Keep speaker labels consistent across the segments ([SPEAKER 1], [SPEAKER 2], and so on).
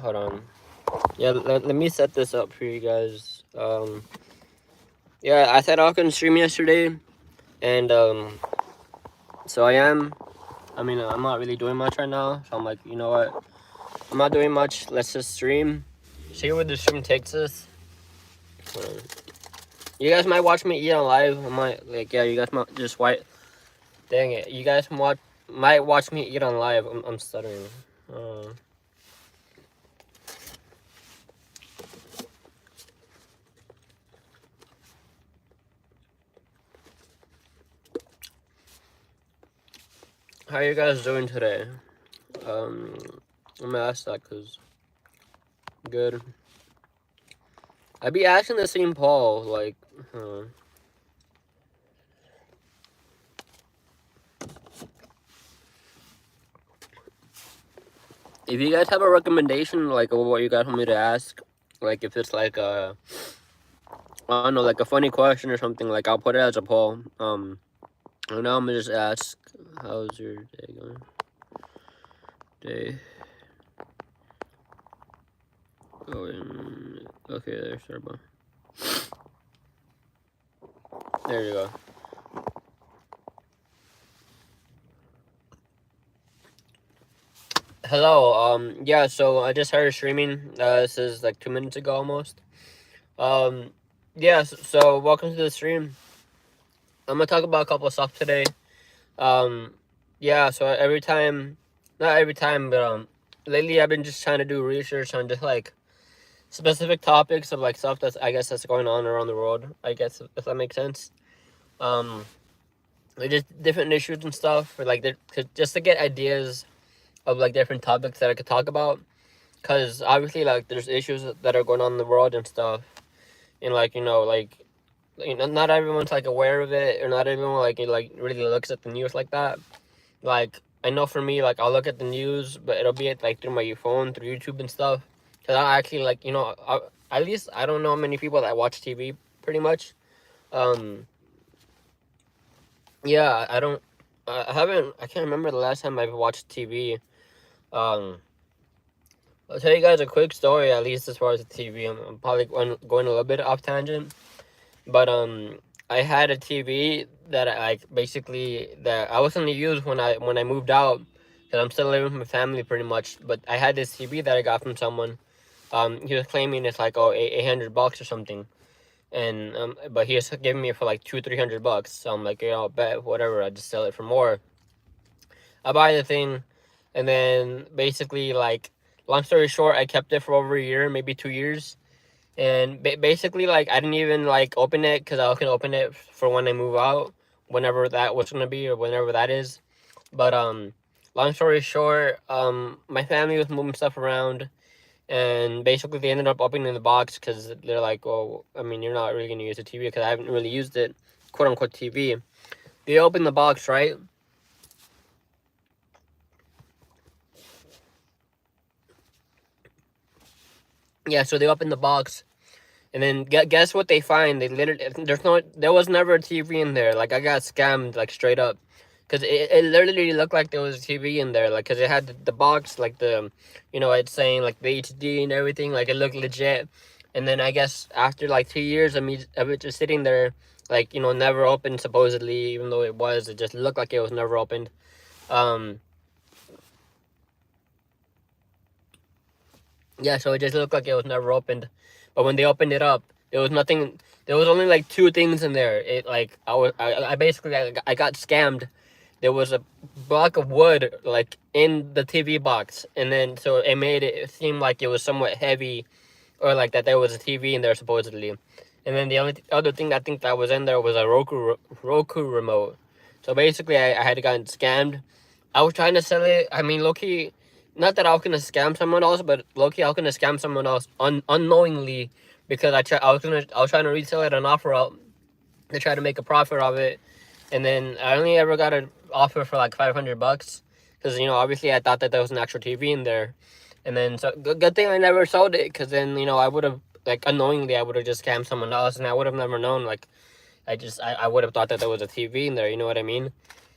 [SPEAKER 1] hold on. Yeah, let me set this up for you guys. Yeah, I said I can stream yesterday, and so I am. I mean, I'm not really doing much right now, so I'm like, you know what? I'm not doing much. Let's just stream. See where the stream takes us. You guys might watch me eat on live. I might yeah. You guys might just white. Dang it! You guys might watch me eat on live. I'm stuttering. How you guys doing today? I'm gonna ask that because good. I be asking the same Paul like. If you guys have a recommendation, like, of what you guys want me to ask, like, if it's like I don't know, like a funny question or something, like, I'll put it as a poll. And now I'm gonna just ask, how's your day going? Okay, there's Starbucks. There you go. Hello, yeah, so I just started streaming. This is like 2 minutes ago almost. Yeah, so welcome to the stream. I'm gonna talk about a couple of stuff today. Yeah, so not every time, but lately I've been just trying to do research on just like specific topics of like stuff that's, I guess, that's going on around the world, I guess, if that makes sense. Like just different issues and stuff, or like just to get ideas of like different topics that I could talk about, because obviously like there's issues that are going on in the world and stuff, and like not everyone's like aware of it, or not everyone like really looks at the news like that. Like, I know for me, like, I'll look at the news, but it'll be like through my phone, through YouTube and stuff. Cause I actually like, at least I don't know many people that watch TV pretty much. Yeah, I can't remember the last time I've watched TV. I'll tell you guys a quick story, at least as far as the TV. I'm probably going a little bit off tangent, but I had a TV that I was gonna use when I moved out, because I'm still living with my family pretty much. But I had this TV that I got from someone. He was claiming it's like $800 or something, and but he was giving me it for like $200-300. So I'm like, bet whatever. I just sell it for more. I buy the thing, and then basically, like, long story short, I kept it for over a year, maybe 2 years. And basically, like, I didn't even like open it, because I was gonna open it for when I move out, whenever that was gonna be, or whenever that is. But long story short, my family was moving stuff around, and basically they ended up opening the box, because they're like, well, I mean, you're not really gonna use the TV, because I haven't really used it, quote unquote TV. They opened the box, right? Yeah, so they opened the box. And then guess what they find? They literally there was never a TV in there. Like, I got scammed, like, straight up, because it literally looked like there was a TV in there. Like, because it had the box, like it's saying like the HD and everything. Like, it looked legit. And then I guess after like 2 years of it just sitting there, like, never opened supposedly, even though it just looked like it was never opened. Yeah, so it just looked like it was never opened. But when they opened it up, there was nothing. There was only like two things in there. It like I basically I got scammed. There was a block of wood like in the TV box, and then so it made it seem like it was somewhat heavy, or like that there was a TV in there supposedly. And then the only other thing I think that was in there was a Roku remote. So basically, I had gotten scammed. I was trying to sell it. I mean, low-key, not that I was gonna scam someone else, but low-key I was gonna scam someone else unknowingly, because I was trying to resell it an offer out to try to make a profit of it, and then I only ever got an offer for like $500, because obviously I thought that there was an actual TV in there, and then so good thing I never sold it, because then I would have, like, unknowingly I would have just scammed someone else, and I would have never known. Like, I would have thought that there was a TV in there. You know what I mean?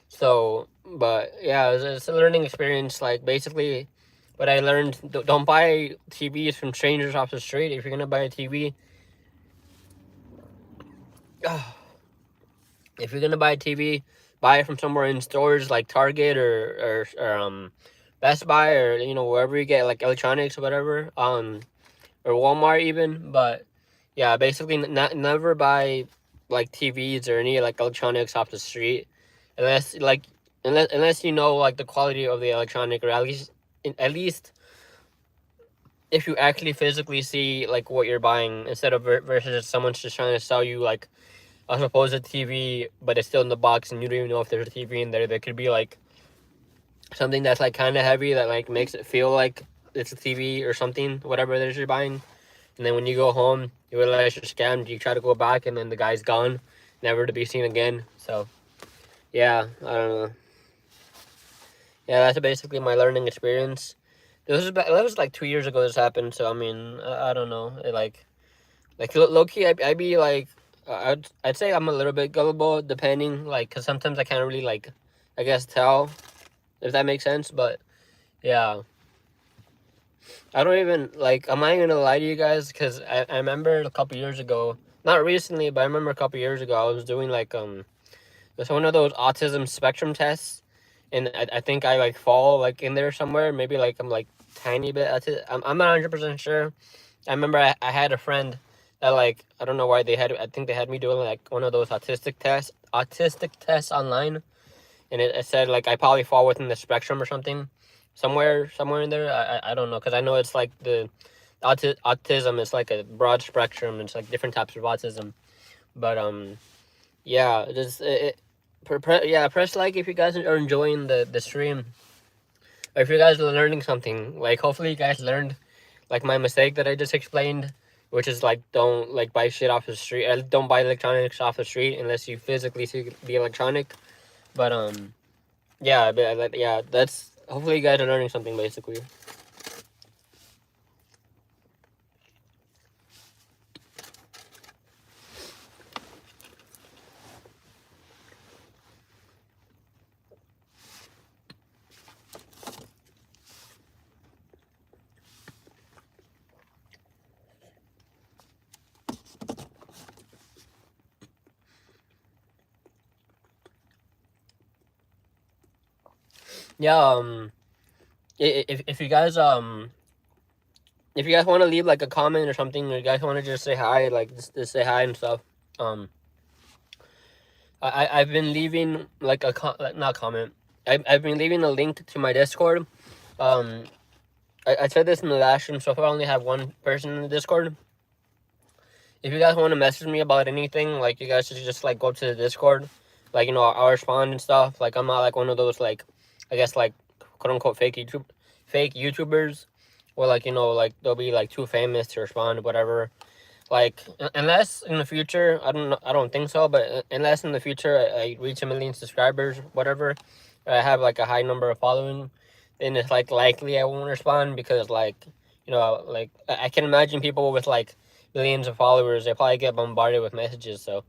[SPEAKER 1] So, but yeah, it's a learning experience. Like, basically, what I learned: don't buy TVs from strangers off the street. If you're gonna buy a TV, if you're gonna buy a TV, buy it from somewhere in stores like Target or Best Buy, or wherever you get like electronics or whatever, or Walmart even. But yeah, basically never buy like TVs or any like electronics off the street, unless like unless you know like the quality of the electronic, or at least if you actually physically see like what you're buying, instead of versus someone's just trying to sell you like a supposed TV, but it's still in the box and you don't even know if there's a TV in there. There could be like something that's like kind of heavy that like makes it feel like it's a TV or something, whatever it is you're buying. And then when you go home, you realize you're scammed. You try to go back, and then the guy's gone, never to be seen again. So yeah, I don't know. Yeah, that's basically my learning experience. That was like 2 years ago this happened. So I mean, I don't know. Like low key, I'd be like, I'd say I'm a little bit gullible, depending, like, cause sometimes I can't really like, I guess, tell if that makes sense. But yeah, I don't even like. I'm not even gonna lie to you guys, cause I remember a couple years ago, not recently, but I remember a couple years ago, I was doing like it's one of those autism spectrum tests, and I think I like fall like in there somewhere. Maybe like I'm like tiny bit I'm not 100% sure. I remember I had a friend that, like, I don't know why I think they had me doing like one of those autistic tests online, and it said like I probably fall within the spectrum or something, somewhere in there. I don't know, because I know it's like the autism is like a broad spectrum. It's like different types of autism. But yeah, just yeah, press like if you guys are enjoying the stream, or if you guys are learning something. Like, hopefully you guys learned like my mistake that I just explained, which is like, don't like buy shit off the street. Don't buy electronics off the street unless you physically see the electronic. But yeah, yeah, that's, hopefully you guys are learning something basically. Yeah, if you guys want to leave like a comment or something, or you guys want to just say hi, like just say hi and stuff. I've been leaving like not comment. I've been leaving a link to my Discord. Um, I said this in the last stream, so if I only have one person in the Discord, if you guys want to message me about anything, like, you guys should just like go to the Discord, like, I'll respond and stuff. Like, I'm not like one of those, like, I guess, like, quote unquote fake YouTubers, where, like, like they'll be like too famous to respond, whatever. Like, unless in the future, I don't think so, but unless in the future I reach 1 million subscribers, whatever, I have like a high number of following, then it's like likely I won't respond, because, like, like, I can imagine people with like millions of followers, they probably get bombarded with messages. So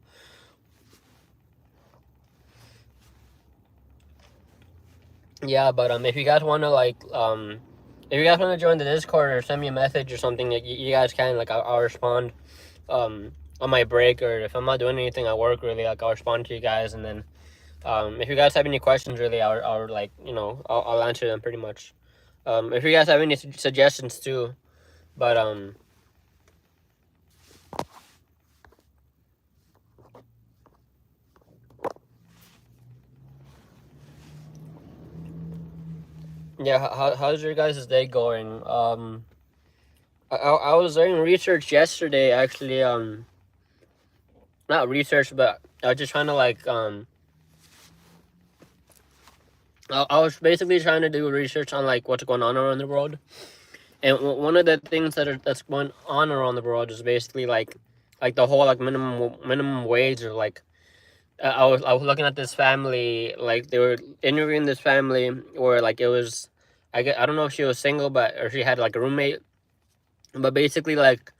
[SPEAKER 1] yeah, but if you guys want to like if you guys want to join the Discord or send me a message or something, that you guys can, like, I'll respond on my break, or if I'm not doing anything at work, really, like, I'll respond to you guys. And then if you guys have any questions, really, I'll like, I'll answer them pretty much. If you guys have any suggestions too. But yeah, how's your guys' day going? I was doing research yesterday, actually. Not research, but I was just trying to, like, I was basically trying to do research on like what's going on around the world. And one of the things that's going on around the world is basically like the whole like minimum wage, or like, I was looking at this family, like they were interviewing this family where, like, it was, I don't know if she was single, but, or she had like a roommate, but basically, like,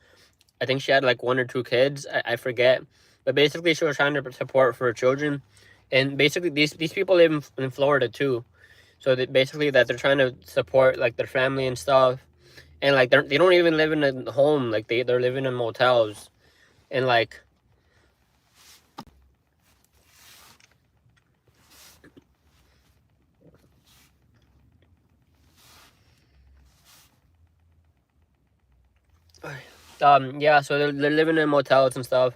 [SPEAKER 1] I think she had like 1 or 2 kids, I forget, but basically she was trying to support for her children. And basically these people live in Florida too. So basically that they're trying to support like their family and stuff, and like they don't even live in a home. Like they're living in motels, and like yeah, so they're living in motels and stuff,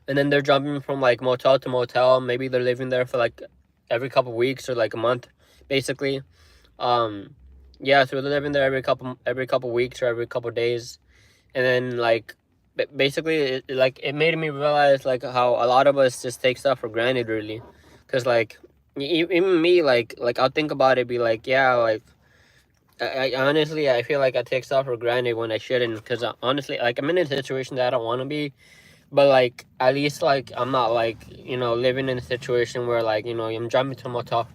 [SPEAKER 1] and then they're jumping from like motel to motel. Maybe they're living there for like every couple weeks or like a month, basically. Um, yeah, so they're living there every couple weeks or every couple days, and then like basically it made me realize like how a lot of us just take stuff for granted, really, because like even me, like I'll think about it, be like, yeah, like I honestly I feel like I take stuff for granted when I shouldn't, because honestly, like I'm in a situation that I don't want to be, but like at least like I'm not like living in a situation where like I'm jumping to motel.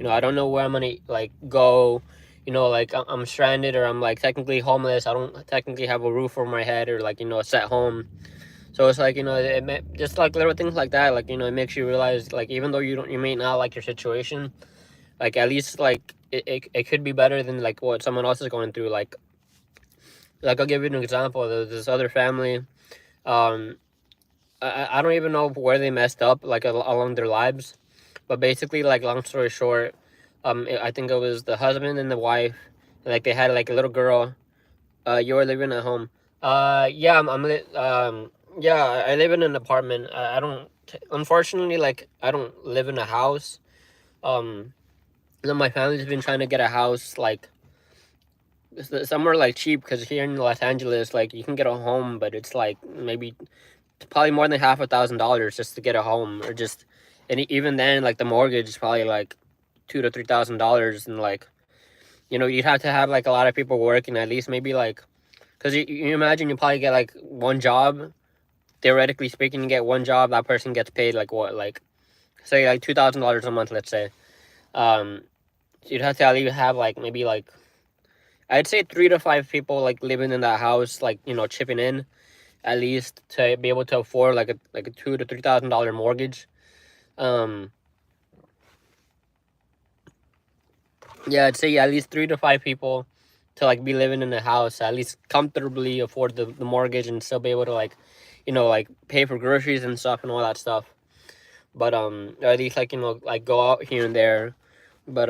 [SPEAKER 1] I don't know where I'm gonna like go. Like I'm stranded, or I'm like technically homeless. I don't technically have a roof over my head, or like a set home. So it's like just like little things like that. Like it makes you realize, like, even though you may not like your situation, like at least like it could be better than like what someone else is going through. Like I'll give you an example. There's this other family. um I don't even know where they messed up like along their lives, but basically, like, long story short, I think it was the husband and the wife, and like they had like a little girl. You were living at home. Yeah, yeah, I live in an apartment. I don't, unfortunately, like I don't live in a house. Um, my family's been trying to get a house like somewhere like cheap, because here in Los Angeles, like you can get a home, but it's like maybe probably more than half $1,000 just to get a home, or just, and even then, like the mortgage is probably like $2,000 to $3,000, and like you'd have to have like a lot of people working, at least maybe like, because you imagine you probably get like one job, theoretically speaking. You get one job, that person gets paid like what, like say like $2,000 a month, let's say. um so you'd have to at least have like maybe like, I'd say 3 to 5 people like living in that house, like chipping in at least to be able to afford like a $2,000 to $3,000 mortgage. Um, yeah, I'd say at least 3 to 5 people to like be living in a house, at least comfortably afford the mortgage, and still be able to like, like pay for groceries and stuff and all that stuff. But or at least like like go out here and there. But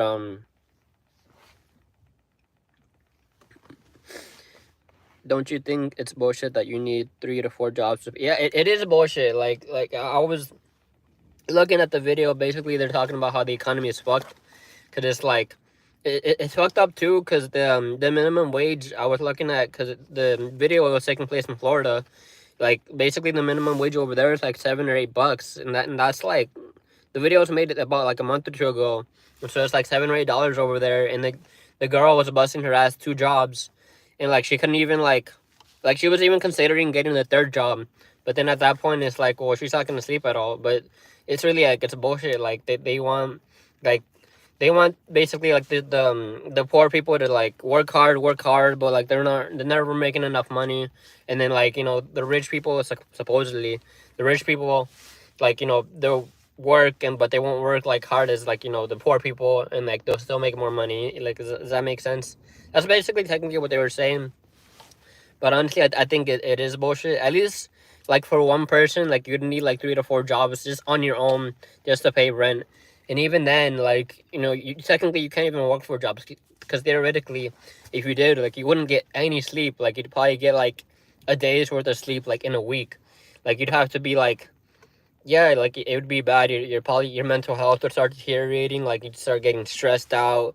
[SPEAKER 1] don't you think it's bullshit that you need 3 to 4 jobs? Yeah, it is bullshit. Like I was looking at the video. Basically, they're talking about how the economy is fucked, because it's like it's fucked up too, because the minimum wage I was looking at, because the video was taking place in Florida. Like basically the minimum wage over there is like $7 or $8, and that's like, the video was made about like a month or two ago, and so it's like $7 or $8 over there, and the girl was busting her ass 2 jobs, and like she couldn't even like she was even considering getting the third job, but then at that point it's like, well, she's not gonna sleep at all. But it's really like, it's bullshit. Like they want, like they want basically like the poor people to like work hard, but like they're never making enough money. And then like the rich people, supposedly the rich people, like they'll work, and but they won't work like hard as like the poor people, and like they'll still make more money. Like, does that make sense? That's basically technically what they were saying. But honestly, I think it is bullshit. At least like for one person, like you'd need like 3 to 4 jobs just on your own, just to pay rent. And even then, like you technically you can't even work for jobs, because theoretically, if you did, like you wouldn't get any sleep. Like you'd probably get like a day's worth of sleep like in a week. Like you'd have to be like, yeah, like it would be bad. You're probably, your mental health would start deteriorating. Like you'd start getting stressed out.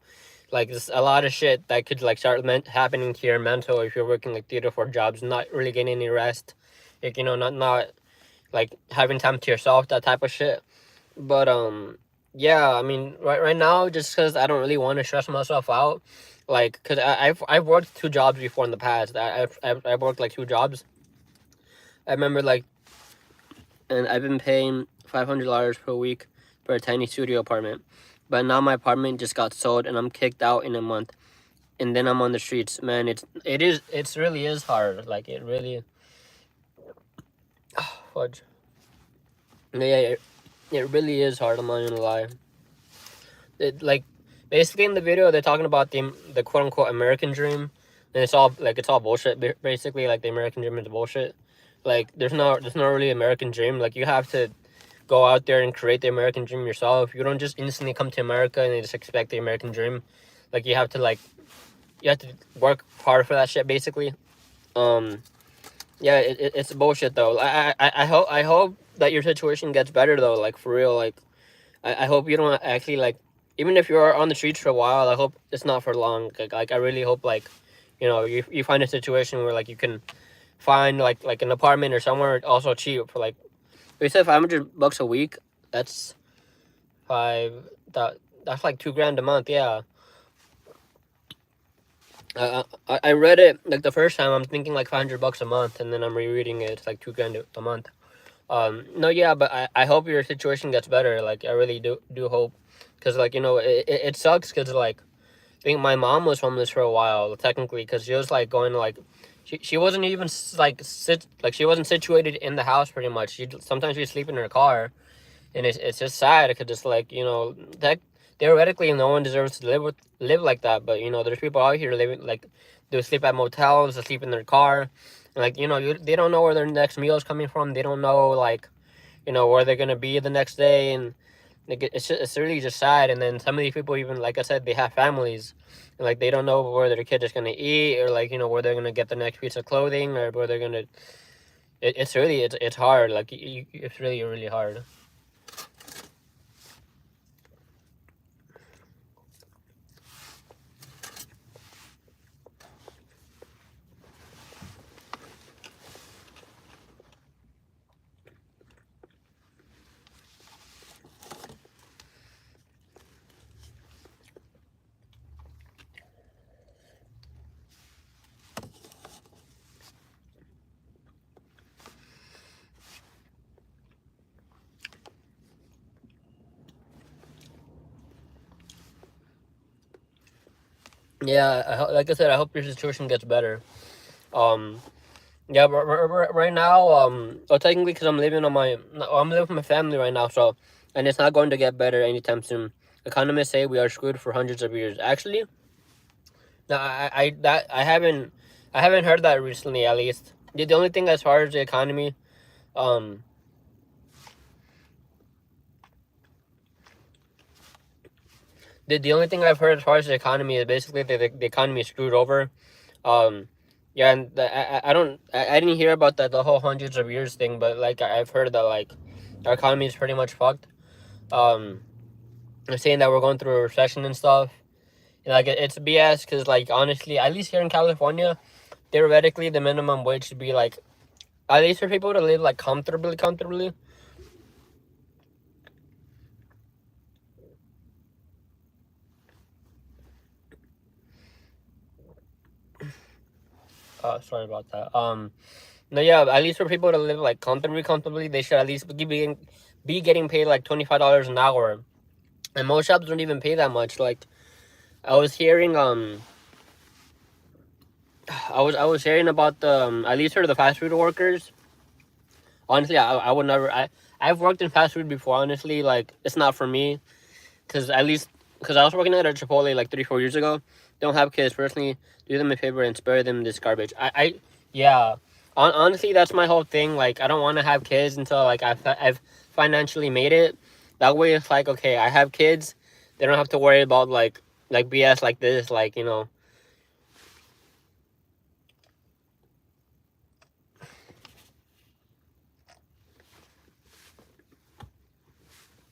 [SPEAKER 1] Like there's a lot of shit that could like start happening to your mental if you're working like 3 to 4 jobs, not really getting any rest, like not like having time to yourself, that type of shit. But yeah, I mean, right now, just because I don't really want to stress myself out, like, because I've worked 2 jobs before in the past. I've worked like 2 jobs. I remember, like, and I've been paying $500 per week for a tiny studio apartment. But now my apartment just got sold, and I'm kicked out in a month, and then I'm on the streets. Man, it's really is hard. Like it really, fudge. Yeah, it really is hard. I'm not gonna lie. like basically in the video they're talking about the quote unquote American dream, and it's all bullshit. Basically, like the American dream is bullshit. Like there's no really American dream. Like you have to go out there and create the American dream yourself. You don't just instantly come to America and just expect the American dream. Like you have to work hard for that shit basically. Um, yeah, it's bullshit though. I hope that your situation gets better though. Like for real. Like I hope you don't actually like. Even if you're on the streets for a while, I hope it's not for long. Like I really hope like, you find a situation where like you can find like an apartment or somewhere also cheap for like. We said $500 a week. That's five. That's like 2 grand a month. Yeah. I read it like the first time. I'm thinking like $500 a month, and then I'm rereading it. It's like 2 grand a month. No, yeah, but I hope your situation gets better. Like I really do hope, because like it sucks because like I think my mom was homeless for a while technically because she was like going to like she wasn't even she wasn't situated in the house pretty much. Sometimes she'd sleep in her car, and it's just sad because it's like that theoretically no one deserves to live like that, but there's people out here living like they sleep at motels, they sleep in their car, and like they don't know where their next meal is coming from. They don't know like where they're gonna be the next day, and like it's really just sad. And then some of these people, even like I said, they have families, and like they don't know where their kid is gonna eat, or like where they're gonna get the next piece of clothing, or where they're gonna it's hard. Like it's really hard. Yeah, like I said, I hope your situation gets better. Um, yeah, but right now, well, technically, because I'm living with my family right now, so, and it's not going to get better anytime soon. Economists say we are screwed for hundreds of years. Actually, no, I haven't heard that recently. At least the only thing as far as the economy, um, the only thing I've heard as far as the economy is basically the economy is screwed over. Um, yeah, and I didn't hear about the whole hundreds of years thing, but like I've heard that like our economy is pretty much fucked. Um, they're saying that we're going through a recession and stuff. And, like it's BS because like honestly, at least here in California, theoretically the minimum wage should be like at least for people to live like comfortably. Sorry about that. No, yeah, at least for people to live like comfortably, they should at least be getting paid like $25 an hour, and most jobs don't even pay that much. Like I was hearing, I was hearing about the at least for the fast food workers. Honestly, I would never. I've worked in fast food before. Honestly, like it's not for me, because I was working at a Chipotle like 3 4 years ago. Don't have kids personally. Do them a favor and spare them this garbage. Yeah. Honestly, that's my whole thing. Like I don't want to have kids until like I've financially made it. That way, it's like okay, I have kids. They don't have to worry about like BS like this. Like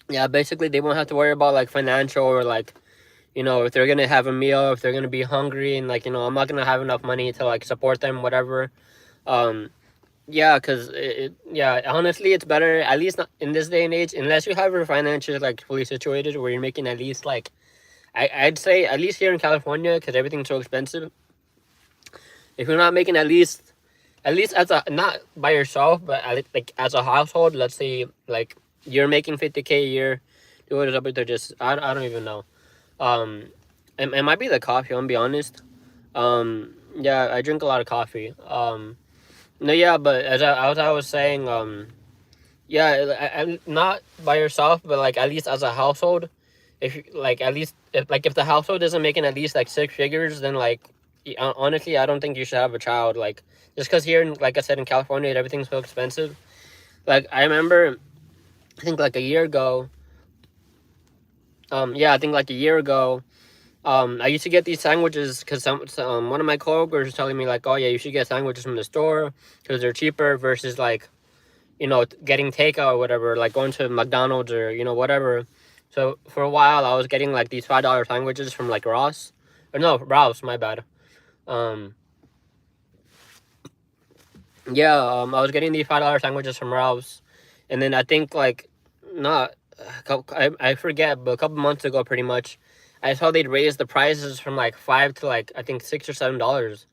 [SPEAKER 1] yeah, basically they won't have to worry about like financial or like if they're gonna have a meal, if they're gonna be hungry, and like I'm not gonna have enough money to like support them, whatever. Um, yeah, because yeah, honestly, it's better at least not in this day and age, unless you have your finances like fully situated, where you're making at least like I'd say at least here in California, because everything's so expensive. If you're not making at least as a not by yourself, but like as a household, let's say like you're making 50K a year, do it up to just I don't even know. Um, it might be the coffee. I'm gonna be honest. Yeah, I drink a lot of coffee. No, yeah, but as I was saying, yeah, not by yourself, but like at least as a household, if like at least if the household isn't making at least like six figures, then like honestly, I don't think you should have a child. Like just because here, like I said, in California, everything's so expensive. Like I remember, I think like a year ago. Yeah, I think like a year ago. I used to get these sandwiches because one of my coworkers was telling me like, oh yeah, you should get sandwiches from the store because they're cheaper versus like, getting takeout or whatever, like going to McDonald's or whatever. So for a while, I was getting like these $5 sandwiches from like Ross, or no, Ralph's. My bad. Um, yeah, I was getting these $5 sandwiches from Ralph's, and then I think like not, I forget, but a couple months ago, pretty much, I saw they'd raise the prices from like five to like I think $6 or $7.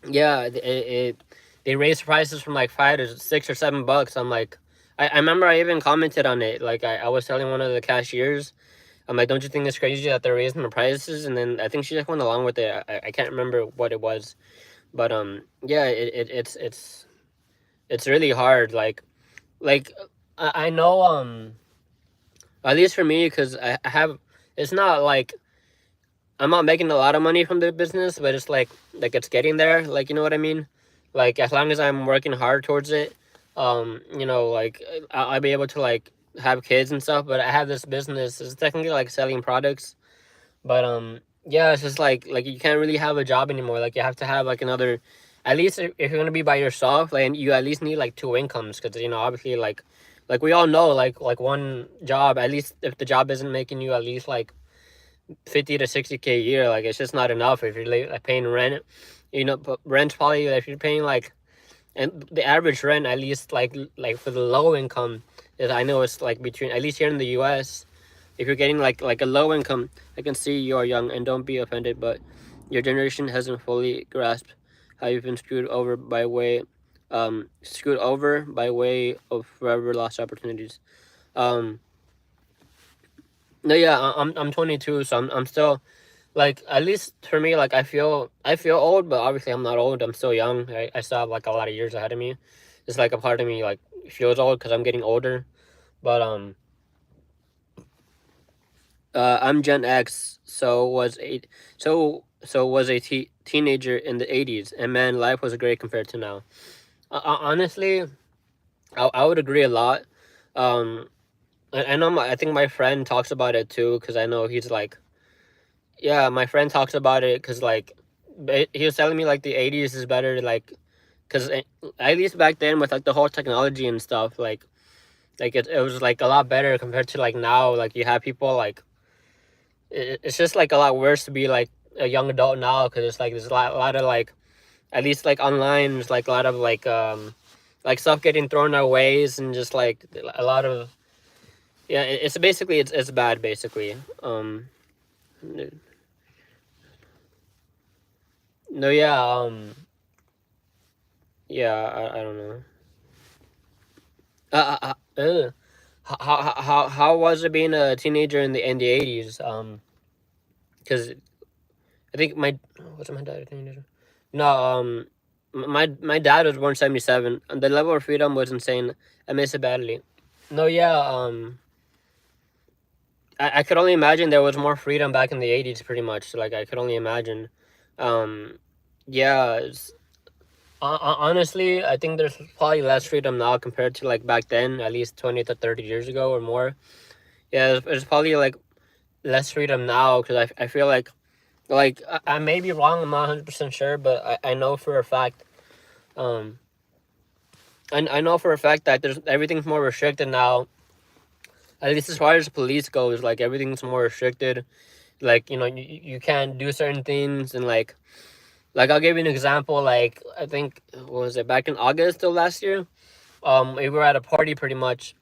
[SPEAKER 1] Yeah, they raised prices from like $5 to $6 or $7. I'm like, I remember I even commented on it. Like I was telling one of the cashiers, I'm like, don't you think it's crazy that they're raising the prices? And then I think she just went along with it. I can't remember what it was, but yeah, it's really hard. Like I know at least for me, because I have, it's not like I'm not making a lot of money from the business, but it's like it's getting there. Like, you know what I mean? Like as long as I'm working hard towards it, like I'll be able to like have kids and stuff. But I have this business. It's technically like selling products, but yeah, it's just like you can't really have a job anymore. Like you have to have like another, at least if you're gonna be by yourself, like you at least need like two incomes, because obviously like we all know like one job, at least if the job isn't making you at least like 50 to 60K a year, like it's just not enough if you're like paying rent. But rent's probably, if you're paying like, and the average rent, at least like for the low income, is, I know it's like between, at least here in the US, if you're getting like a low income, I can see you're young and don't be offended, but your generation hasn't fully grasped how you've been screwed over by way of forever lost opportunities. um no, yeah, I'm 22, so I'm still, like, at least for me, like I feel old, but obviously I'm not old. I'm still young. I still have like a lot of years ahead of me. It's like a part of me like feels old because I'm getting older. But I'm Gen X, so was a teenager in the '80s, and man, life was great compared to now. Honestly, I would agree a lot. Um, I know I think my friend talks about it too, because I know he's like, yeah, my friend talks about it because like he was telling me like the '80s is better, like because at least back then with like the whole technology and stuff, like it was like a lot better compared to like now. Like you have people like it's just like a lot worse to be like a young adult now, because it's like there's a lot of like, at least like online, there's like a lot of like stuff getting thrown our ways, and just like a lot of, yeah, it's basically it's bad basically. No, yeah, yeah, I don't know. Uh, how was it being a teenager in the '80s? Because I think my what's my dad a teenager? No, my dad was born '77, and the level of freedom was insane. I miss it badly. No, yeah, I could only imagine there was more freedom back in the '80s. Pretty much, like I could only imagine. Um, yeah, honestly, I think there's probably less freedom now compared to like back then, at least 20 to 30 years ago or more. Yeah, there's probably like less freedom now, because I feel like I may be wrong. I'm not 100% sure, but I know for a fact. Um, I know for a fact that there's everything's more restricted now. At least as far as police goes, like everything's more restricted. Like you can't do certain things, and like I'll give you an example. Like I think, what was it, back in August of last year? We were at a party pretty much.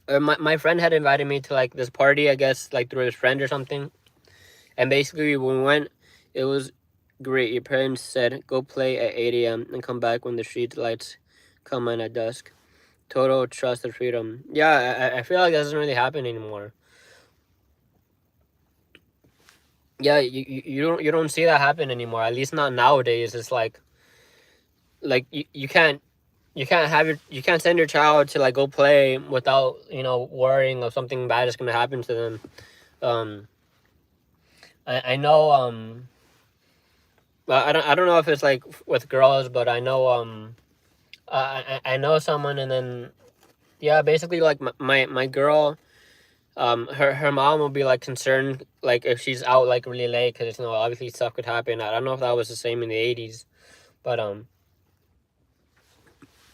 [SPEAKER 1] My friend had invited me to like this party, I guess, like through his friend or something. And basically, when we went, it was great. Your parents said, go play at 8 a.m. and come back when the street lights come on at dusk. Total trust and freedom. Yeah, I feel like that doesn't really happen anymore. Yeah, you don't see that happen anymore. At least not nowadays. It's like you can't. you can't have you can't send your child to like go play without, you know, worrying of something bad is gonna happen to them. Um, I know I don't know if it's like with girls, but I know I know someone, and then yeah, basically like my girl, her mom will be like concerned like if she's out like really late, because you know obviously stuff could happen. I don't know if that was the same in the 80s, but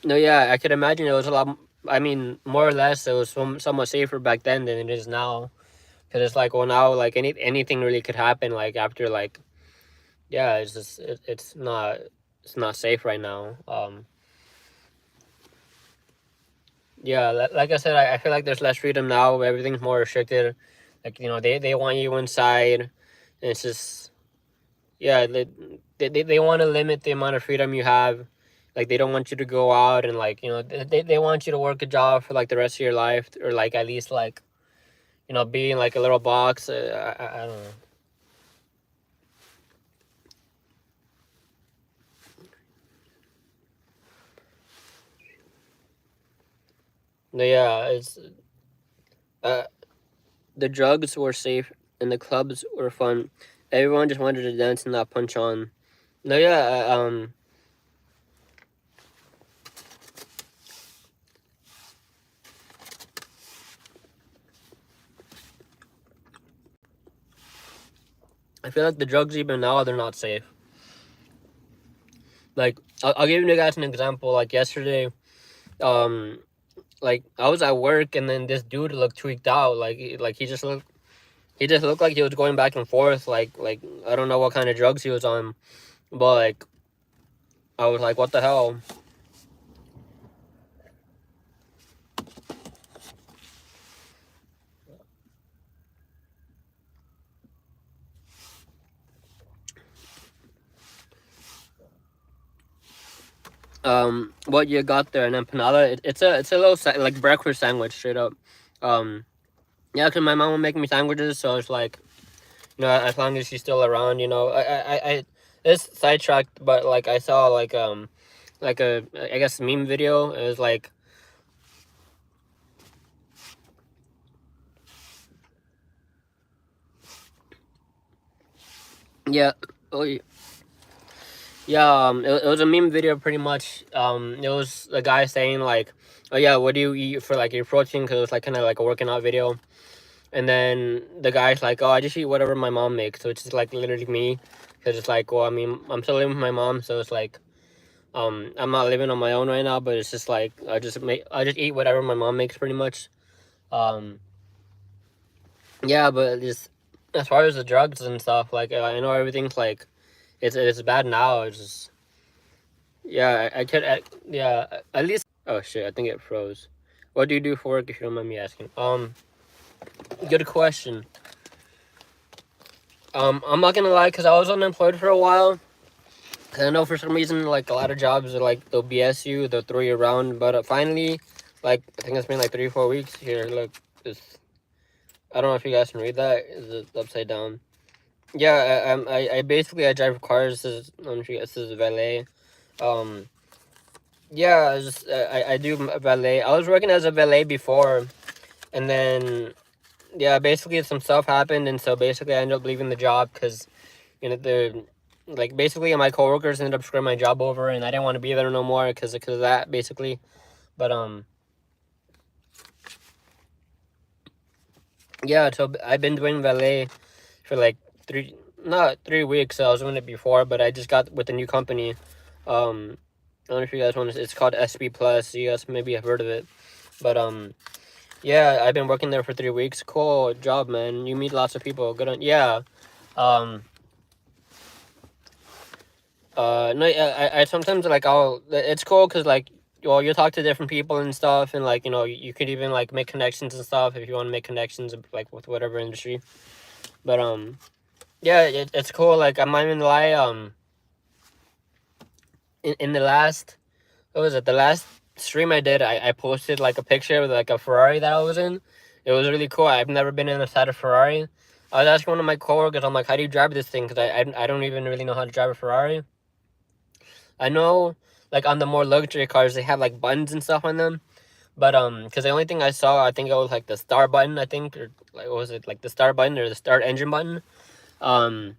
[SPEAKER 1] no, yeah, I could imagine it was a lot. I mean, more or less, it was somewhat safer back then than it is now. Because it's like, well, now like anything really could happen. Like after like, yeah, it's just it's not safe right now. Yeah, like I said, I feel like there's less freedom now. Everything's more restricted. Like, you know, they want you inside, and it's just, yeah, they want to limit the amount of freedom you have. Like they don't want you to go out, and like, you know, they want you to work a job for like the rest of your life, or like at least like, you know, be in like a little box. I don't know. No, yeah, it's uh the drugs were safe and the clubs were fun. Everyone just wanted to dance and not punch on. No, yeah, I feel like the drugs even now they're not safe. Like I'll give you guys an example. Like yesterday, um, like I was at work, and then this dude looked tweaked out. Like he just looked like he was going back and forth. Like I don't know what kind of drugs he was on, but like I was like, what the hell? What you got there? An empanada? It's a little like breakfast sandwich, straight up. Um, yeah, cause my mom will make me sandwiches, so it's like, you know, as long as she's still around, you know, it's sidetracked, but like I saw like a, I guess, meme video. It was like, yeah, oh yeah, it was a meme video pretty much. It was a guy saying like, oh yeah, what do you eat for like your protein? Because it was like kind of like a working out video. And then the guy's like, oh, I just eat whatever my mom makes. So it's just like literally me. Because it's like, well, I mean, I'm still living with my mom, so it's like, I'm not living on my own right now, but it's just like I just eat whatever my mom makes pretty much. Um, yeah, but just as far as the drugs and stuff, like I know everything's like, it's bad now. It's just, yeah, I could, yeah, at least. Oh shit, I think it froze. What do you do for work, if you don't mind me asking? Good question. I'm not gonna lie, cause I was unemployed for a while. Cause I know for some reason, like a lot of jobs are like they'll BS you, they'll throw you around. But finally, like I think it's been like 3 or 4 weeks here. Look, this, I don't know if you guys can read that. Is it upside down? Yeah, I basically I drive cars. This is, this is valet. Um, yeah, I do valet. I was working as a valet before, and then yeah, basically some stuff happened, and so basically I ended up leaving the job because, you know, the like basically my coworkers ended up screwing my job over, and I didn't want to be there no more because of that basically. But yeah, so I've been doing valet for like not 3 weeks. I was doing it before, but I just got with a new company. I don't know if you guys want to. It's called SB Plus. You guys maybe have heard of it, but yeah, I've been working there for 3 weeks. Cool job, man. You meet lots of people. Good on. Yeah. Um. No. Yeah. I sometimes like I'll. It's cool because like, well, you talk to different people and stuff, and like, you know, you could even like make connections and stuff if you want to make connections like with whatever industry. But yeah, it's cool. Like I'm not even gonna lie. In the last, what was it? The last stream I did, I posted like a picture of like a Ferrari that I was in. It was really cool. I've never been inside a Ferrari. I was asking one of my coworkers, I'm like, how do you drive this thing? Because I don't even really know how to drive a Ferrari. I know, like on the more luxury cars, they have like buttons and stuff on them. But because the only thing I saw, I think it was like the start button, I think, or like what was it, like the start button or the start engine button? Um,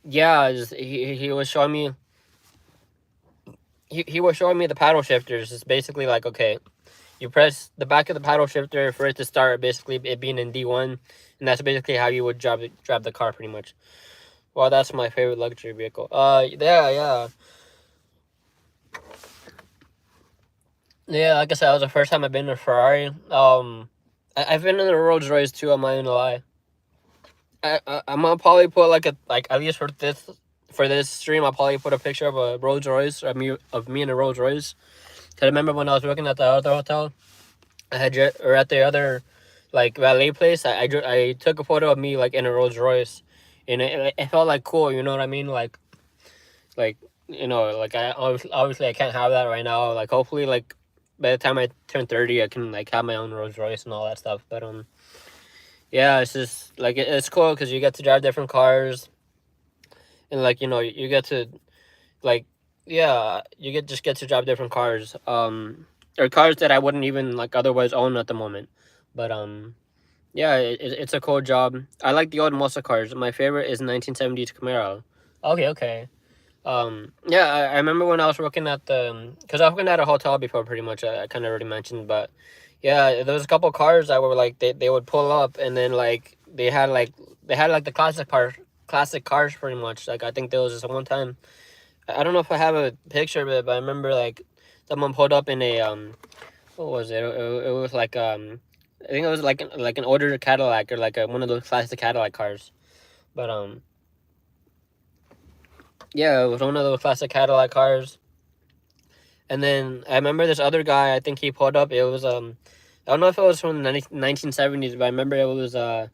[SPEAKER 1] yeah, he was showing me. He was showing me the paddle shifters. It's basically like, okay, you press the back of the paddle shifter for it to start, basically it being in D1, and that's basically how you would drive the car pretty much. Well, that's my favorite luxury vehicle. Yeah. Yeah, like I said, that was the first time I've been in a Ferrari. I've been in a Rolls Royce too. I'm not gonna lie. I'm gonna probably put like at least for this stream, I'll probably put a picture of a Rolls Royce of me in a Rolls Royce. Cause I remember when I was working at the other hotel, or at the other like valet place, I took a photo of me like in a Rolls Royce, and it felt like cool. You know what I mean? Like like I obviously I can't have that right now. Like hopefully like by the time I turn 30, I can like have my own Rolls Royce and all that stuff. But yeah, it's just like it's cool because you get to drive different cars, and like you get to like yeah just get to drive different cars. Or cars that I wouldn't even like otherwise own at the moment. But yeah, it's a cool job. I like the old muscle cars. My favorite is 1970s Camaro. Okay. Yeah, I remember when I was working at the, because I was working at a hotel before, pretty much. I kind of already mentioned, but yeah, there was a couple cars that were like they would pull up, and then like they had like the classic cars pretty much. Like I think there was this one time, I don't know if I have a picture of it, but I remember like someone pulled up in a what was it? It was like I think it was like an older Cadillac, or like one of those classic Cadillac cars, but yeah, it was one of those classic Cadillac cars. And then I remember this other guy, I think he pulled up. It was I don't know if it was from the 1970s, but I remember it was what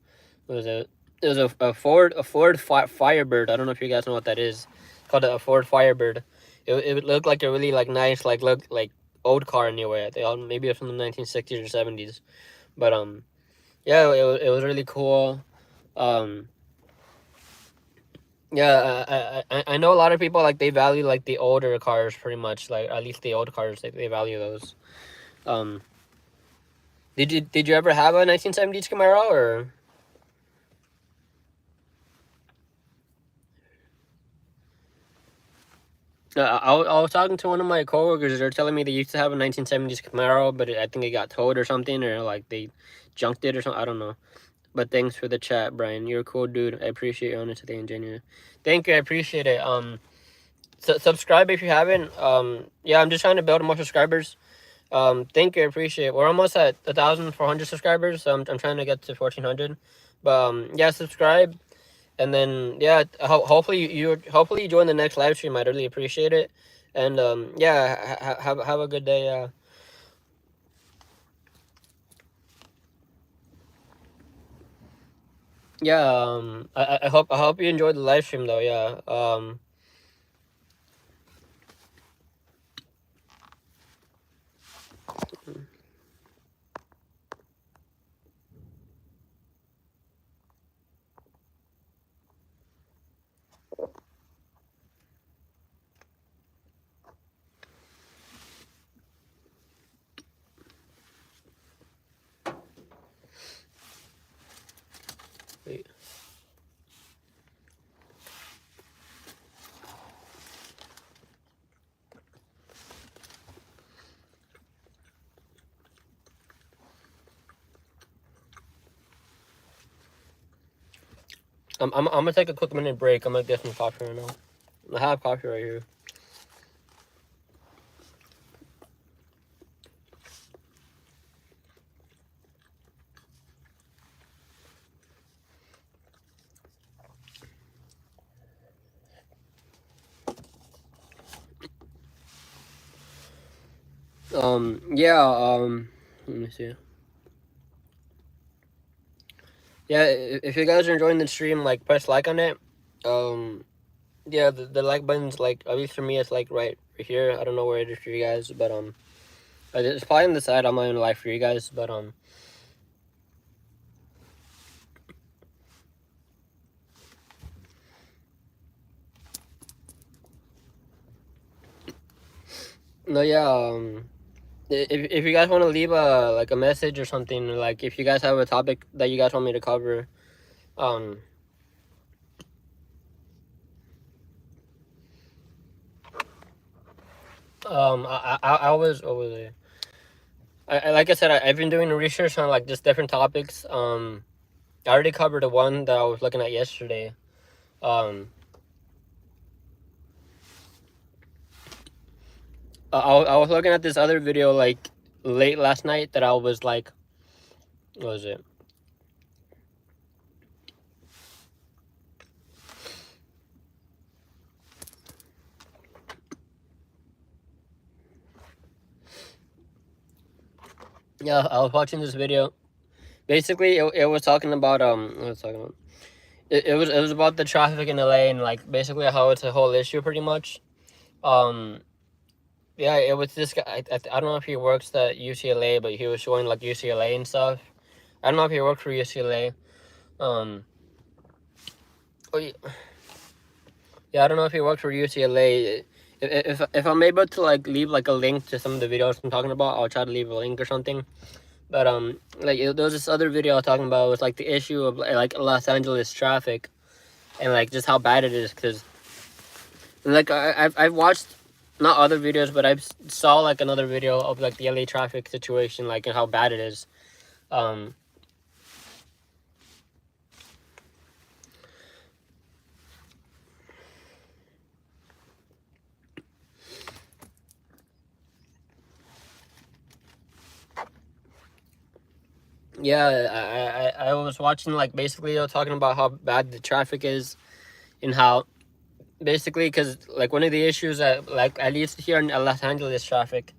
[SPEAKER 1] was it? It was a Ford Firebird. I don't know if you guys know what that is. It's called a Ford Firebird. It looked like a really like nice look like old car anyway. Maybe it's from the 1960s or 70s. But yeah, it was really cool. Um yeah, I know a lot of people like they value like the older cars pretty much, like at least the old cars, they value those. Um, did you ever have a 1970s Camaro, or? I was talking to one of my coworkers. They're telling me they used to have a 1970s Camaro, but I think it got towed or something, or like they junked it or something. I don't know. But thanks for the chat, Brian. You're a cool dude. I appreciate your honesty and genuine. Thank you. I appreciate it. Subscribe if you haven't. Yeah, I'm just trying to build more subscribers. Thank you, I appreciate it. We're almost at 1,400 subscribers, so I'm trying to get to 1,400. But yeah, subscribe, and then yeah, hopefully you join the next live stream. I'd really appreciate it. And yeah, have a good day. Yeah, I hope you enjoyed the live stream though. Yeah. Wait. I'm gonna take a quick minute break. I'm gonna get some coffee right now. I have coffee right here. Yeah. Let me see. Yeah, if you guys are enjoying the stream, like press like on it. Um, yeah, the like button's like, at least for me, it's like right here. I don't know where it is for you guys, but it's probably on the side. I'm not gonna lie for you guys, but No, yeah. If you guys want to leave a like a message or something, like if you guys have a topic that you guys want me to cover, um, I was over there. Like I said, I've been doing research on like just different topics. I already covered the one that I was looking at yesterday. Um, I was looking at this other video like late last night that I was like, what was it? Yeah, I was watching this video. Basically, it was talking about what was it talking about? It was about the traffic in LA and like basically how it's a whole issue pretty much. Um, yeah, it was this guy. I don't know if he works at UCLA, but he was showing like UCLA and stuff. I don't know if he worked for UCLA. Um, oh, yeah, I don't know if he worked for UCLA. If I'm able to like leave like a link to some of the videos I'm talking about, I'll try to leave a link or something. But like there was this other video I was talking about with like the issue of like Los Angeles traffic, and like just how bad it is. Because like I've watched not other videos, but I saw like another video of like the LA traffic situation, like and how bad it is. Um, yeah, I was watching like basically talking about how bad the traffic is and how basically because like one of the issues that like at least here in Los Angeles traffic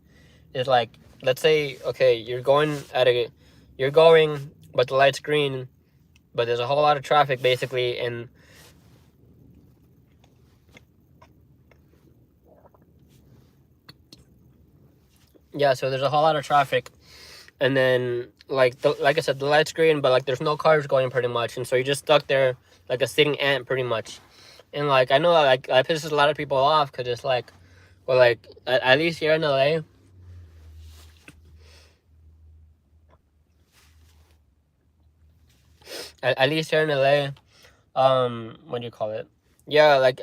[SPEAKER 1] is like, let's say okay you're going but the light's green, but there's a whole lot of traffic basically, and yeah, so there's a whole lot of traffic, and then like I said, the light's green, but like there's no cars going pretty much, and so you're just stuck there like a sitting ant pretty much. And like I know like that pisses a lot of people off because it's like, well, like at least here in LA, at least here in LA, what do you call it? Yeah, like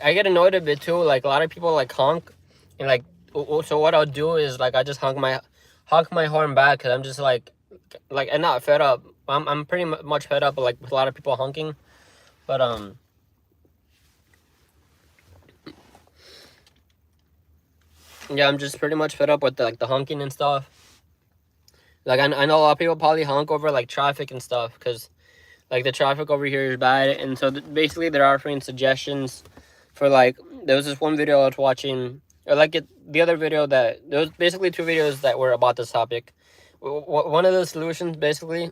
[SPEAKER 1] I get annoyed a bit too. Like a lot of people like honk, and like so what I'll do is like I just honk my horn back because I'm just like I'm not fed up. I'm pretty much fed up like with a lot of people honking, but yeah, I'm just pretty much fed up with like the honking and stuff. Like I know a lot of people probably honk over like traffic and stuff because like the traffic over here is bad, and so basically they're offering suggestions for like there was this one video I was watching, or like the other video that there was basically two videos that were about this topic. One of the solutions basically,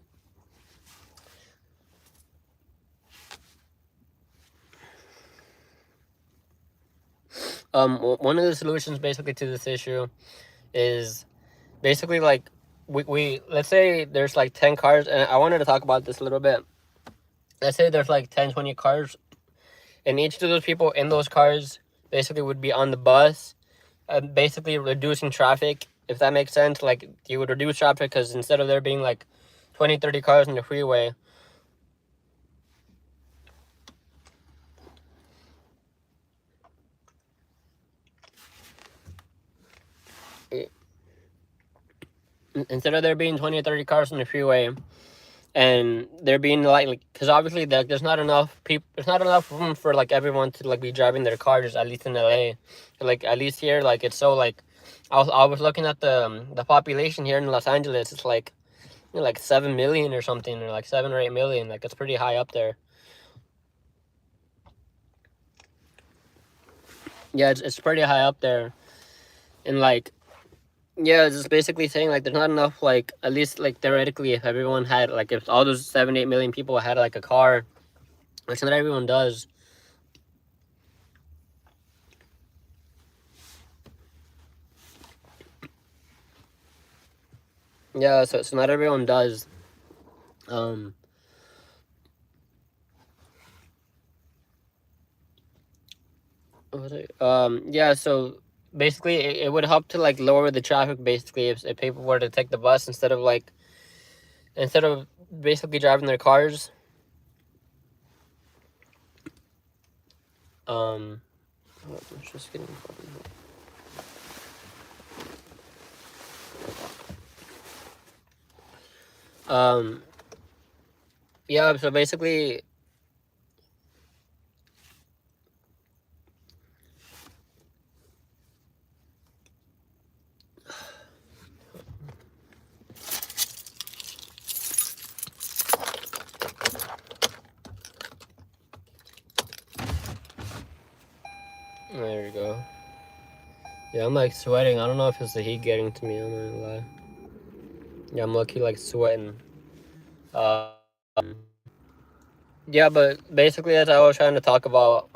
[SPEAKER 1] one of the solutions basically to this issue is basically like we let's say there's like 10 cars, and I wanted to talk about this a little bit. Let's say there's like 10-20 cars, and each of those people in those cars basically would be on the bus, basically reducing traffic, if that makes sense. Like you would reduce traffic because instead of there being like 20-30 cars in the freeway, instead of there being 20 or 30 cars in the freeway, and there being like because obviously there's not enough people, there's not enough room for like everyone to like be driving their cars, at least in LA. Like at least here, like it's so like I was looking at the population here in Los Angeles. It's like, you know, like 7 million or something, or like 7 or 8 million. Like it's pretty high up there. Yeah, it's pretty high up there. And like, yeah, it's just basically saying like there's not enough, like at least like theoretically, if everyone had like if all those 7-8 million people had like a car, which not everyone does. Yeah, so not everyone does. Um, what was it? Yeah, so basically it would help to like lower the traffic basically if people were to take the bus instead of basically driving their cars. It's just getting yeah, so basically there we go. Yeah, I'm like sweating. I don't know if it's the heat getting to me, I'm not gonna lie. Yeah, I'm lucky like sweating. Um yeah, but basically as I was trying to talk about,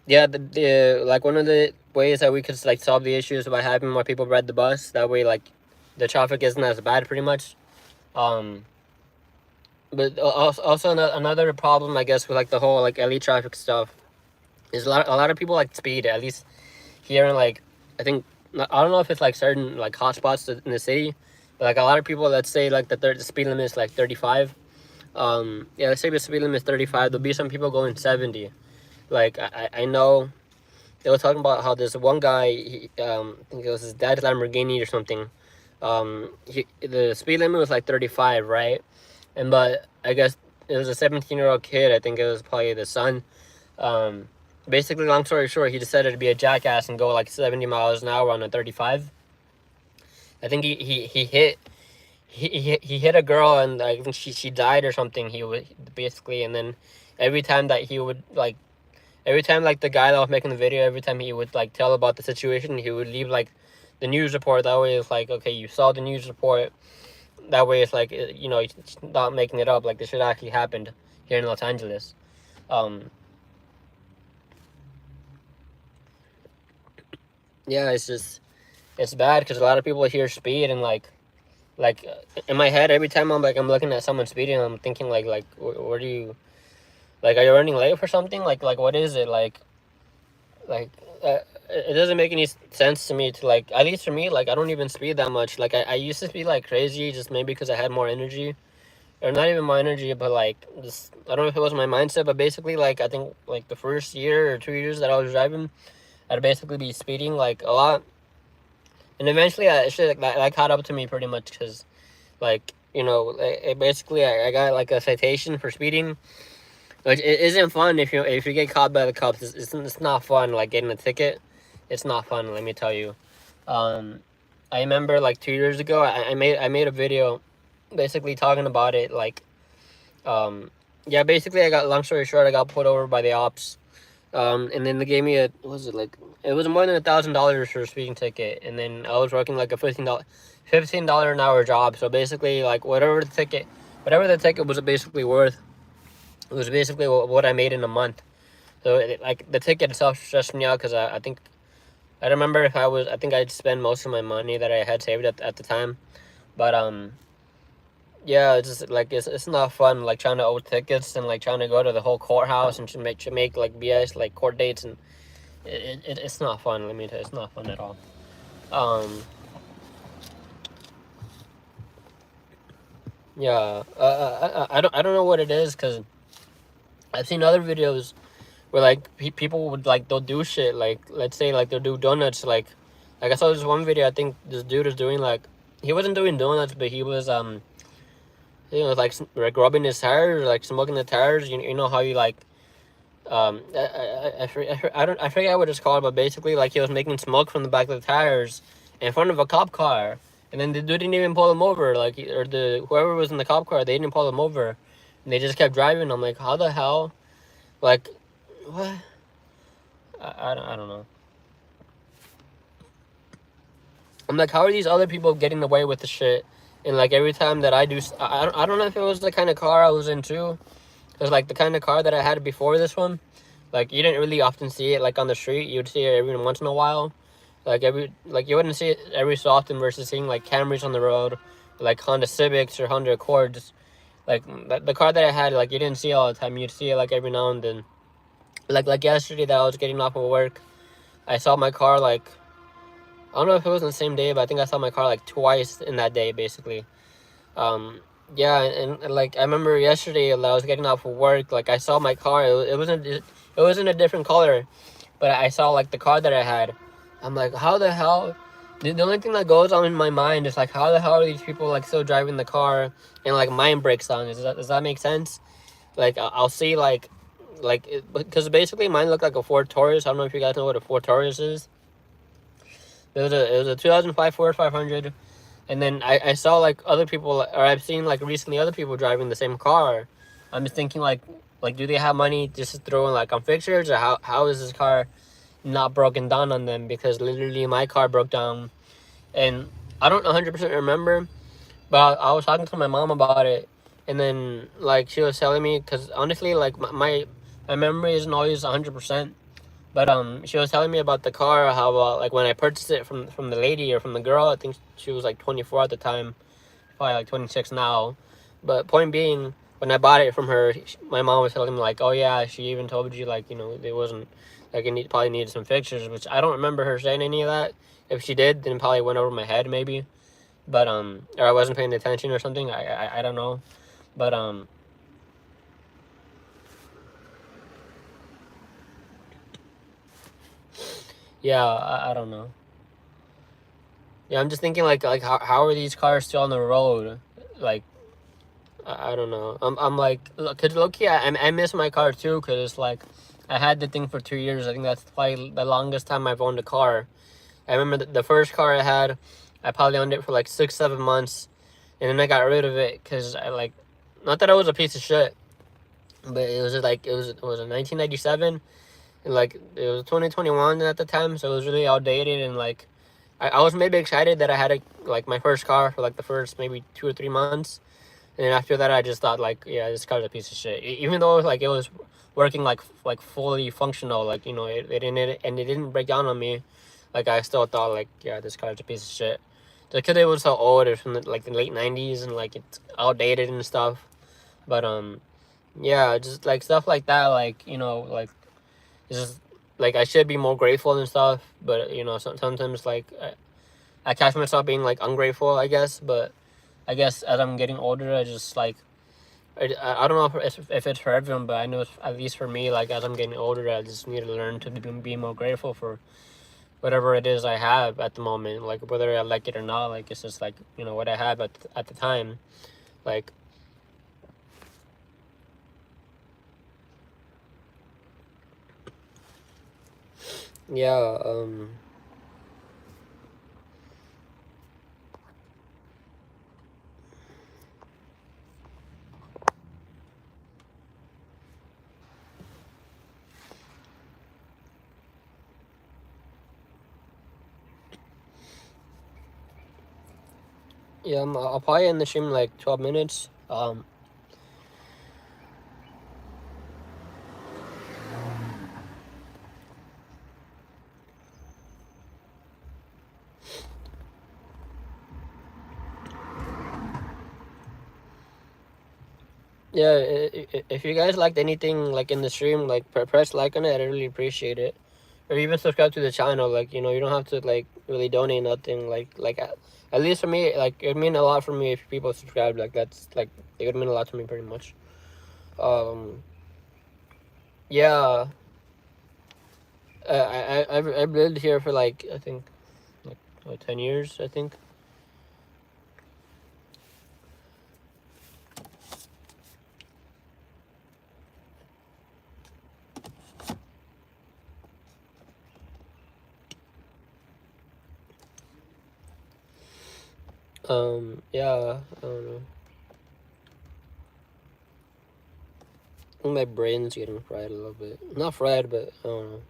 [SPEAKER 1] yeah, the like one of the ways that we could like solve the issues by having more people ride the bus. That way, like the traffic isn't as bad, pretty much. Um, but also another problem, I guess, with like the whole like LE traffic stuff is a lot of people like speed. At least here in like, I think I don't know if it's like certain like hotspots in the city, but like a lot of people that say like the speed limit is like 35. Yeah, let's say the speed limit is 35. There'll be some people going 70. Like I know they were talking about how this one guy, I think it was his dad's Lamborghini or something. The speed limit was like 35, right? But I guess it was a 17-year-old kid. I think it was probably the son. Um, Basically, long story short, he decided to be a jackass and go like 70 miles an hour on a 35. I think he hit a girl, and I think she died or something. He would basically, and then every time that he would like every time like the guy that was making the video, every time he would like tell about the situation, he would leave like the news report. That way it's like, okay, you saw the news report. That way it's like, you know, it's not making it up, like this shit actually happened here in Los Angeles. um yeah, it's bad because a lot of people hear speed and like in my head, every time I'm looking at someone speeding, I'm thinking like where do you, like, are you running late for something, like what is it, like it doesn't make any sense to me to, like, at least for me, like I don't even speed that much. Like I used to speed like crazy, just maybe because I had more energy, or not even more energy, but like just, I don't know if it was my mindset, but basically like I think like the first year or 2 years that I was driving, I'd basically be speeding like a lot, and eventually I should that caught up to me pretty much because, like, you know, basically I got like a citation for speeding, which it isn't fun if you get caught by the cops. It's not fun, like getting a ticket. It's not fun, let me tell you. Um, I remember like 2 years ago, I made a video, basically talking about it. Like, yeah, basically I got, long story short, I got pulled over by the ops. And then they gave me what was it, like, it was more than $1,000 for a speeding ticket, and then I was working like a $15 an hour job. So basically, like whatever the ticket was basically worth, it was basically what I made in a month. So like the ticket itself stressed me out because I think I remember if I think I'd spend most of my money that I had saved at the time. But yeah, it's just like it's not fun, like trying to owe tickets and like trying to go to the whole courthouse and to make like BS like court dates, and it's not fun. Let me tell you, it's not fun at all. Um, yeah, I don't know what it is because I've seen other videos where like people would like, they'll do shit, like let's say like they'll do donuts, like I saw this one video. I think this dude is doing like, he wasn't doing donuts, but he was like rubbing his tires, like smoking the tires. You know how you like, I forget what it's called, but basically like he was making smoke from the back of the tires in front of a cop car, and then the dude didn't even pull him over, like, or the whoever was in the cop car, they didn't pull him over, and they just kept driving. I'm like, how the hell, like, what? I don't know. I'm like, how are these other people getting away with the shit? And like every time that I do, I don't know if it was the kind of car I was in too. Cause like the kind of car that I had before this one, like you didn't really often see it like on the street. You'd see it every once in a while. Like you wouldn't see it every so often versus seeing like Camrys on the road, like Honda Civics or Honda Accords. Like the car that I had, like you didn't see it all the time. You'd see it like every now and then. Like yesterday that I was getting off of work. I saw my car like, I don't know if it was on the same day, but I think I saw my car like twice in that day, basically. Um, yeah, and like I remember yesterday, I was getting off of work. Like I saw my car. It wasn't a different color, but I saw like the car that I had. I'm like, how the hell? The only thing that goes on in my mind is like, how the hell are these people like still driving the car and like mine breaks on? Does that make sense? Like I'll see like because basically mine looked like a Ford Taurus. I don't know if you guys know what a Ford Taurus is. It was a 2005 Ford 500, and then I saw like other people, or I've seen like recently other people driving the same car. I'm just thinking like do they have money just to throw in like on fixtures, or how is this car not broken down on them? Because literally my car broke down, and I don't 100% remember, but I was talking to my mom about it, and then like she was telling me, because honestly like my memory isn't always 100%. But she was telling me about the car, how like when I purchased it from the lady or from the girl, I think she was like 24 at the time, probably like 26 now. But point being, when I bought it from her, my mom was telling me like, oh yeah, she even told you like, it wasn't like probably needed some fixtures, which I don't remember her saying any of that. If she did, then it probably went over my head maybe. But or I wasn't paying attention or something. I don't know. But yeah, I don't know. Yeah, I'm just thinking like how are these cars still on the road? Like I don't know. I'm like, cause low-key, I miss my car too, cause it's like I had the thing for 2 years. I think that's probably the longest time I've owned a car. I remember the first car I had, I probably owned it for like 6 7 months, and then I got rid of it because I like, not that I was a piece of shit, but it was like it was a 1997, and like it was 2021 at the time, so it was really outdated, and like I was maybe excited that I had like my first car for like the first maybe 2 or 3 months. And then after that, I just thought like, yeah, this car's a piece of shit. Even though like it was working like fully functional, like it didn't break down on me. Like I still thought like, yeah, this car's a piece of shit. Just because it was so old, it's from the late '90s, and like it's outdated and stuff. But yeah, just like stuff like that, like like it's just like I should be more grateful and stuff. But sometimes like I catch myself being like ungrateful, I guess. But I guess as I'm getting older, I just like I don't know if it's for everyone, but I know at least for me, like as I'm getting older, I just need to learn to be more grateful for whatever it is I have at the moment. Like whether I like it or not, like it's just like what I have at the time. Like yeah, yeah. I'll probably end the stream in like 12 minutes. Yeah, if you guys liked anything like in the stream, like press like on it. I really appreciate it. Or even subscribe to the channel. Like you don't have to like really donate nothing. Like at least for me, like it would mean a lot for me if people subscribe. Like that's like it would mean a lot to me pretty much. Um, yeah, I've lived here for like I think like 10 years. I think. Yeah, I don't know. I think my brain's getting fried a little bit. Not fried, but I don't know.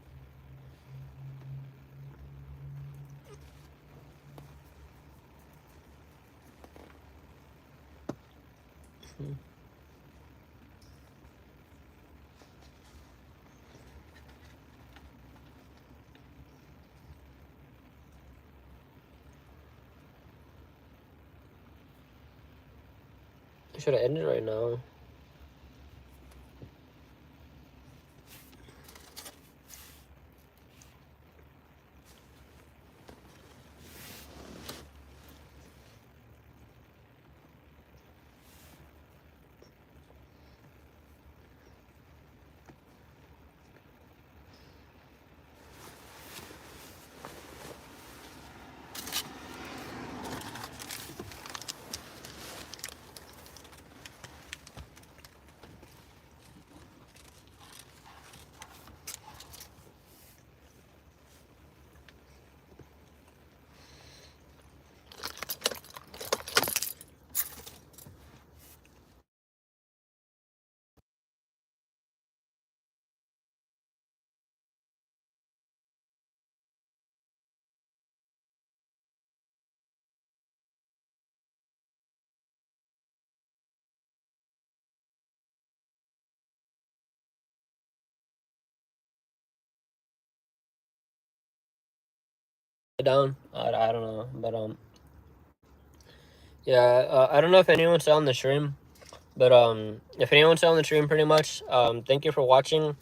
[SPEAKER 1] I should have ended right now. down. I don't know, but yeah. I don't know if anyone's still on the stream, but if anyone's still on the stream, pretty much, thank you for watching.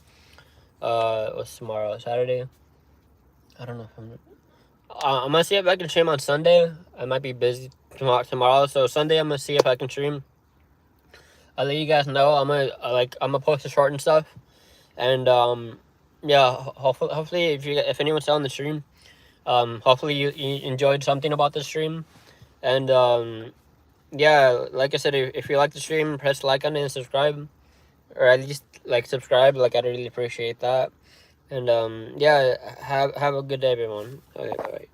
[SPEAKER 1] What's tomorrow? Saturday. I don't know if I'm gonna see if I can stream on Sunday. I might be busy tomorrow, so Sunday I'm gonna see if I can stream. I'll let you guys know. I'm gonna post a short and stuff, and yeah. Hopefully, if anyone's still on the stream, hopefully you enjoyed something about the stream, and yeah, like I said, if you like the stream, press like on it and subscribe, or at least like subscribe. Like I'd really appreciate that. And yeah, have a good day, everyone. Okay, bye.